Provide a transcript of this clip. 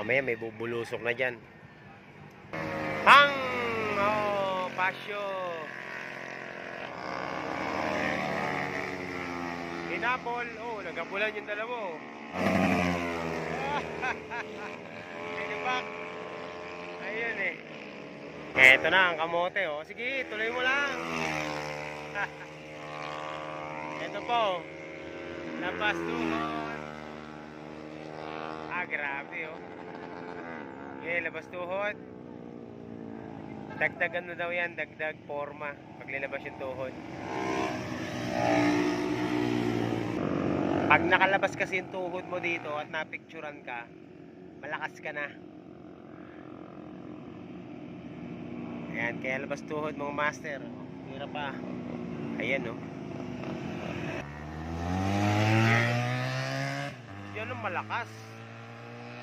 Mamaya may bubulusok na dyan. Pang! Oh, pasyo. Hinapol. Oh, nagapulan yung dalawa. Pinibak. Ayun eh. Eto na ang kamote oh. Sige, tuloy mo lang. Eto po. Labas tuhod. Grabe oh. Okay, labas tuhod. Dagdag ano daw yan, dagdag forma paglalabas yung tuhod. Pag nakalabas kasi yung tuhod mo dito at napicturan ka, malakas ka na. Ayan, kaya labas tuhod mga master. Hirap pa. Ayan oh. Yan ang malakas.